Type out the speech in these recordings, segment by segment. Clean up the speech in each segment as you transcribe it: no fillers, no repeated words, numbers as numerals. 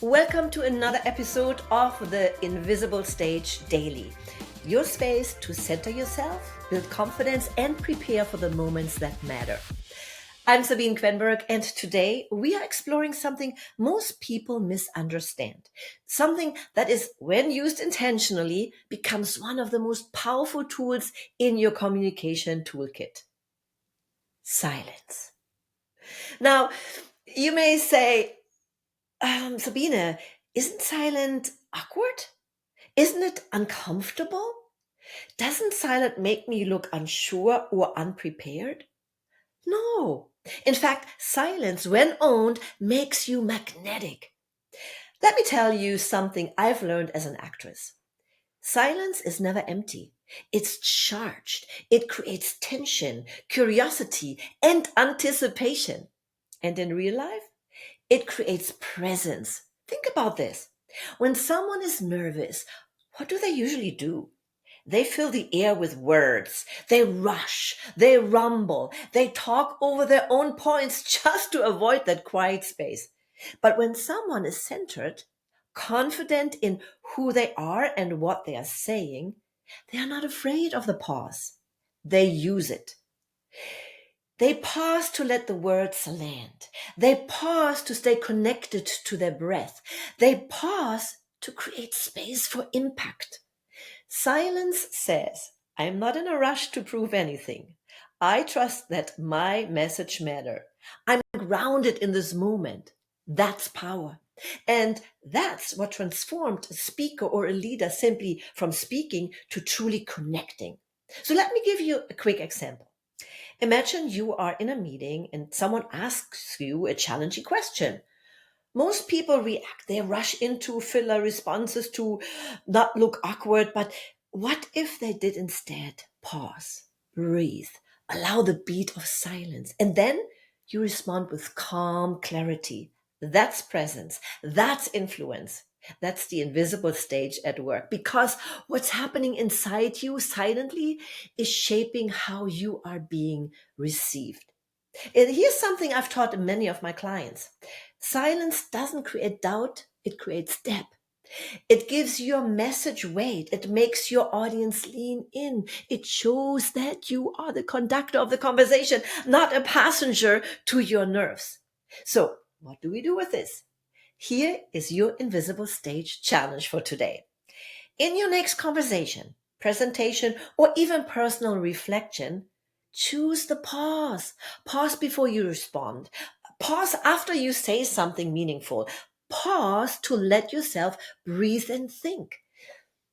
Welcome to another episode of the Invisible Stage Daily, your space to center yourself, build confidence, and prepare for the moments that matter. I'm Sabine Kvenberg, and today we are exploring something most people misunderstand. Something that is, when used intentionally, becomes one of the most powerful tools in your communication toolkit. Silence. Now, you may say, Sabine, isn't silent awkward? Isn't it uncomfortable? Doesn't silent make me look unsure or unprepared? No. In fact, silence, when owned, makes you magnetic. Let me tell you something I've learned as an actress. Silence is never empty. It's charged. It creates tension, curiosity, and anticipation. And in real life, it creates presence. Think about this. When someone is nervous, what do they usually do? They fill the air with words. They rush. They rumble. They talk over their own points just to avoid that quiet space. But when someone is centered, confident in who they are and what they are saying, they are not afraid of the pause. They use it. They pause to let the words land. They pause to stay connected to their breath. They pause to create space for impact. Silence says, I am not in a rush to prove anything. I trust that my message matters. I'm grounded in this moment. That's power. And that's what transformed a speaker or a leader simply from speaking to truly connecting. So let me give you a quick example. Imagine you are in a meeting and someone asks you a challenging question. Most people react. They rush into filler responses to not look awkward. But what if they did instead pause, breathe, allow the beat of silence, and then you respond with calm clarity? That's presence. That's influence. That's the invisible stage at work, because what's happening inside you silently is shaping how you are being received. And here's something I've taught many of my clients. Silence doesn't create doubt, it creates depth. It gives your message weight. It makes your audience lean in. It shows that you are the conductor of the conversation, not a passenger to your nerves. So, what do we do with this? Here is your invisible stage challenge for today. In your next conversation, presentation, or even personal reflection, choose the pause. Pause before you respond. Pause after you say something meaningful. Pause to let yourself breathe and think.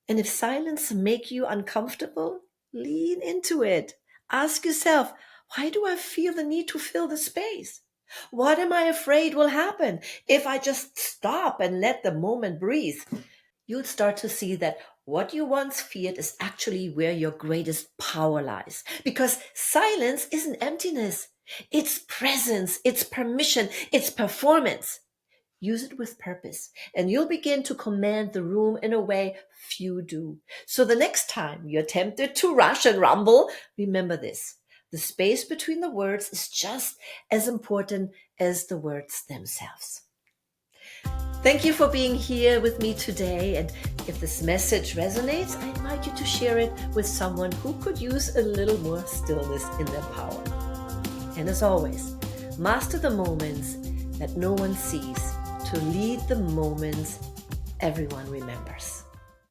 And if silence makes you uncomfortable, lean into it. Ask yourself, why do I feel the need to fill the space? What am I afraid will happen if I just stop and let the moment breathe? You'll start to see that what you once feared is actually where your greatest power lies. Because silence isn't emptiness. It's presence, it's permission, it's performance. Use it with purpose, and you'll begin to command the room in a way few do. So the next time you're tempted to rush and rumble, remember this. The space between the words is just as important as the words themselves. Thank you for being here with me today. And if this message resonates, I invite you to share it with someone who could use a little more stillness in their power. And as always, master the moments that no one sees to lead the moments everyone remembers.